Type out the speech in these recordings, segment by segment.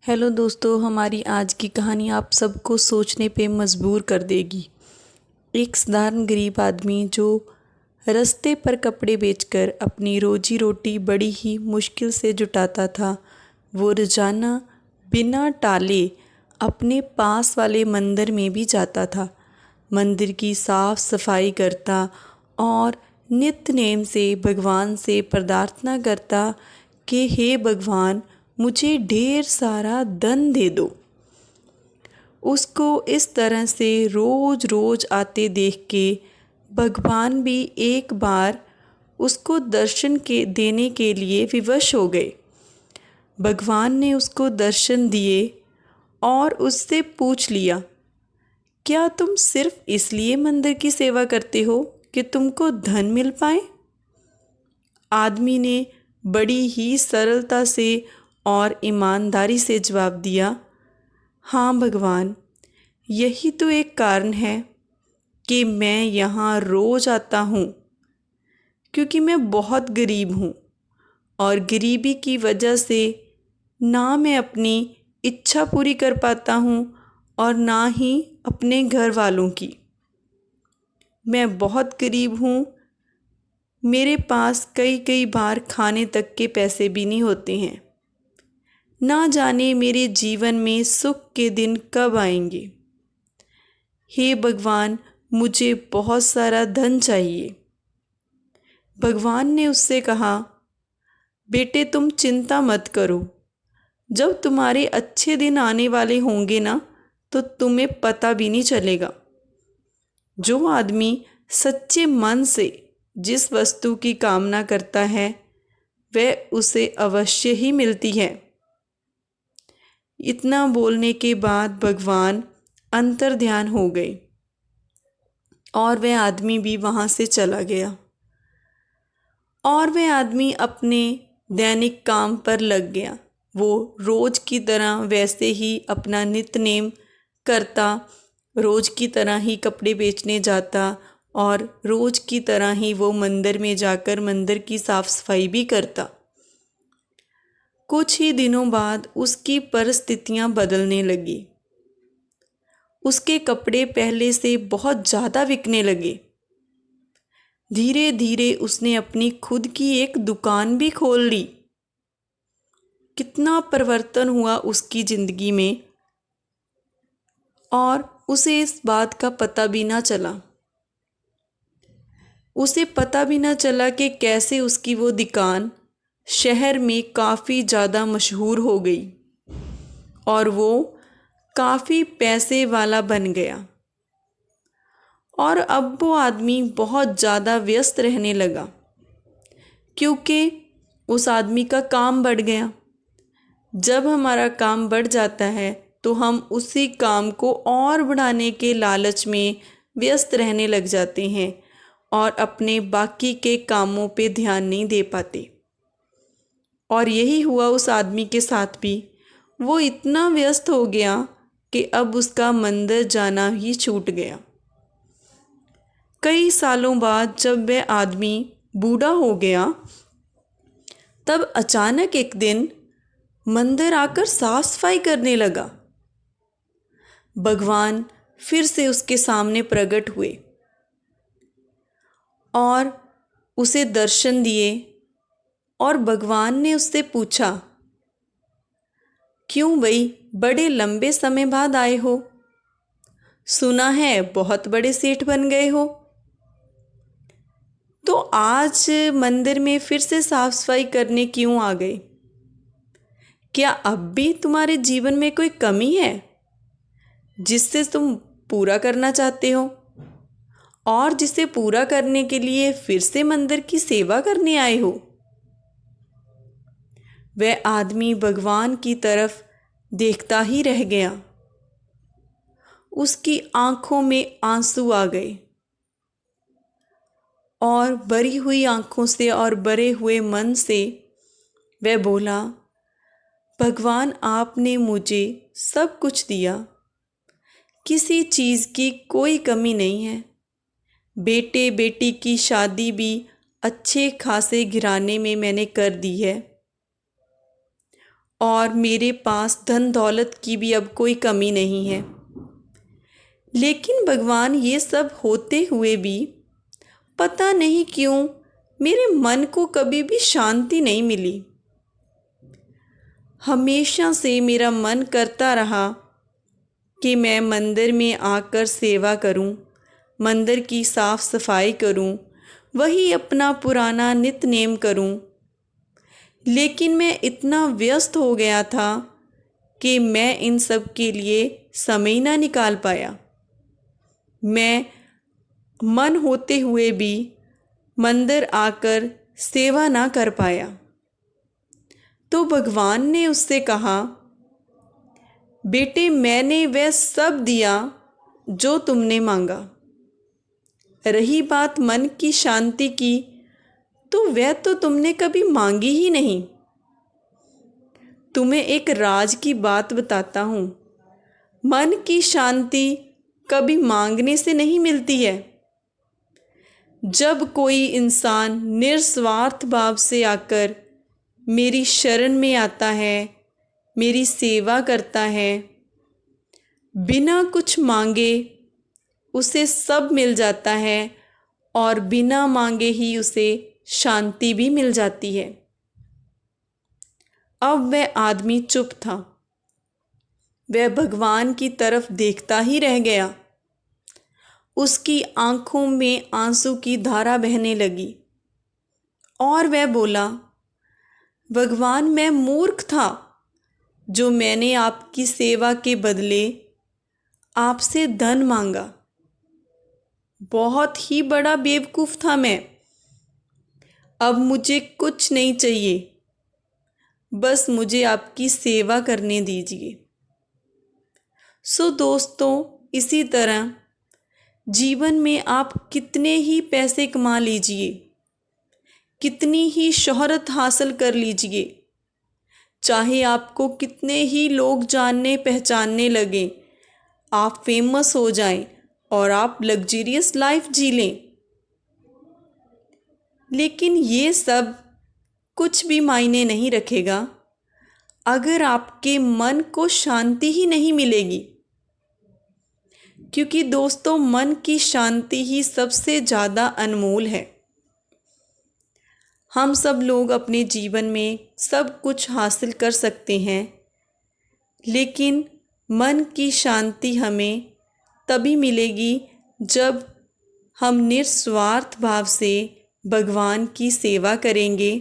Hello दोस्तों, हमारी आज की कहानी आप सबको सोचने पे मजबूर कर देगी। एक साधारण गरीब आदमी जो रास्ते पर कपड़े बेचकर अपनी रोजी रोटी बड़ी ही मुश्किल से जुटाता था, वो रोजाना बिना टाले अपने पास वाले मंदिर में भी जाता था। मंदिर की साफ सफाई करता और नित्य नेम से भगवान से प्रार्थना करता कि हे भगवान, मुझे ढेर सारा धन दे दो। उसको इस तरह से रोज रोज आते देख के भगवान भी एक बार उसको दर्शन के देने के लिए विवश हो गए। भगवान ने उसको दर्शन दिए और उससे पूछ लिया, क्या तुम सिर्फ इसलिए मंदिर की सेवा करते हो कि तुमको धन मिल पाए? आदमी ने बड़ी ही सरलता से और ईमानदारी से जवाब दिया, हाँ भगवान, यही तो एक कारण है कि मैं यहाँ रोज आता हूँ, क्योंकि मैं बहुत गरीब हूँ और गरीबी की वजह से ना मैं अपनी इच्छा पूरी कर पाता हूँ और ना ही अपने घर वालों की। मैं बहुत गरीब हूँ, मेरे पास कई कई बार खाने तक के पैसे भी नहीं होते हैं। ना जाने मेरे जीवन में सुख के दिन कब आएंगे। हे भगवान, मुझे बहुत सारा धन चाहिए। भगवान ने उससे कहा, बेटे तुम चिंता मत करो, जब तुम्हारे अच्छे दिन आने वाले होंगे ना, तो तुम्हें पता भी नहीं चलेगा। जो आदमी सच्चे मन से जिस वस्तु की कामना करता है वह उसे अवश्य ही मिलती है। इतना बोलने के बाद भगवान अंतर्ध्यान हो गए और वह आदमी भी वहाँ से चला गया और वह आदमी अपने दैनिक काम पर लग गया। वो रोज की तरह वैसे ही अपना नित्य करता, रोज की तरह ही कपड़े बेचने जाता और रोज की तरह ही वो मंदिर में जाकर मंदिर की साफ सफाई भी करता। कुछ ही दिनों बाद उसकी परिस्थितियां बदलने लगी। उसके कपड़े पहले से बहुत ज़्यादा बिकने लगे। धीरे धीरे उसने अपनी खुद की एक दुकान भी खोल ली। कितना परिवर्तन हुआ उसकी ज़िंदगी में और उसे इस बात का पता भी ना चला। उसे पता भी ना चला कि कैसे उसकी वो दुकान शहर में काफ़ी ज़्यादा मशहूर हो गई और वो काफ़ी पैसे वाला बन गया। और अब वो आदमी बहुत ज़्यादा व्यस्त रहने लगा, क्योंकि उस आदमी का काम बढ़ गया। जब हमारा काम बढ़ जाता है तो हम उसी काम को और बढ़ाने के लालच में व्यस्त रहने लग जाते हैं और अपने बाकी के कामों पे ध्यान नहीं दे पाते। और यही हुआ उस आदमी के साथ भी। वो इतना व्यस्त हो गया कि अब उसका मंदिर जाना ही छूट गया। कई सालों बाद जब वह आदमी बूढ़ा हो गया, तब अचानक एक दिन मंदिर आकर साफ सफाई करने लगा। भगवान फिर से उसके सामने प्रकट हुए और उसे दर्शन दिए और भगवान ने उससे पूछा, क्यों भाई, बड़े लंबे समय बाद आए हो? सुना है बहुत बड़े सेठ बन गए हो। तो आज मंदिर में फिर से साफ सफाई करने क्यों आ गए? क्या अब भी तुम्हारे जीवन में कोई कमी है जिससे तुम पूरा करना चाहते हो और जिसे पूरा करने के लिए फिर से मंदिर की सेवा करने आए हो? वह आदमी भगवान की तरफ देखता ही रह गया। उसकी आंखों में आंसू आ गए और भरी हुई आंखों से और भरे हुए मन से वह बोला, भगवान, आपने मुझे सब कुछ दिया, किसी चीज़ की कोई कमी नहीं है। बेटे बेटी की शादी भी अच्छे खासे घराने में मैंने कर दी है और मेरे पास धन दौलत की भी अब कोई कमी नहीं है। लेकिन भगवान ये सब होते हुए भी पता नहीं क्यों मेरे मन को कभी भी शांति नहीं मिली। हमेशा से मेरा मन करता रहा कि मैं मंदिर में आकर सेवा करूं, मंदिर की साफ सफाई करूं, वही अपना पुराना नित्य नेम करूं। लेकिन मैं इतना व्यस्त हो गया था कि मैं इन सब के लिए समय ना निकाल पाया। मैं मन होते हुए भी मंदिर आकर सेवा ना कर पाया। तो भगवान ने उससे कहा, बेटे मैंने वह सब दिया जो तुमने मांगा। रही बात मन की शांति की, तो वह तो तुमने कभी मांगी ही नहीं। तुम्हें एक राज की बात बताता हूँ, मन की शांति कभी मांगने से नहीं मिलती है। जब कोई इंसान निस्वार्थ भाव से आकर मेरी शरण में आता है, मेरी सेवा करता है, बिना कुछ मांगे उसे सब मिल जाता है और बिना मांगे ही उसे शांति भी मिल जाती है। अब वह आदमी चुप था। वह भगवान की तरफ देखता ही रह गया। उसकी आंखों में आंसू की धारा बहने लगी और वह बोला, भगवान मैं मूर्ख था जो मैंने आपकी सेवा के बदले आपसे धन मांगा। बहुत ही बड़ा बेवकूफ़ था मैं। अब मुझे कुछ नहीं चाहिए, बस मुझे आपकी सेवा करने दीजिए। सो दोस्तों, इसी तरह जीवन में आप कितने ही पैसे कमा लीजिए, कितनी ही शोहरत हासिल कर लीजिए, चाहे आपको कितने ही लोग जानने पहचानने लगें, आप फेमस हो जाएं और आप लग्जरियस लाइफ जी लें, लेकिन ये सब कुछ भी मायने नहीं रखेगा अगर आपके मन को शांति ही नहीं मिलेगी। क्योंकि दोस्तों, मन की शांति ही सबसे ज़्यादा अनमोल है। हम सब लोग अपने जीवन में सब कुछ हासिल कर सकते हैं, लेकिन मन की शांति हमें तभी मिलेगी जब हम निस्वार्थ भाव से भगवान की सेवा करेंगे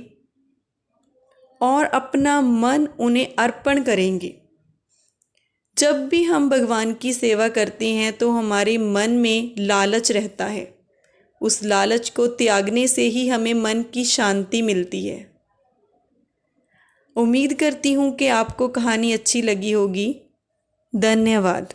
और अपना मन उन्हें अर्पण करेंगे। जब भी हम भगवान की सेवा करते हैं तो हमारे मन में लालच रहता है। उस लालच को त्यागने से ही हमें मन की शांति मिलती है। उम्मीद करती हूँ कि आपको कहानी अच्छी लगी होगी। धन्यवाद।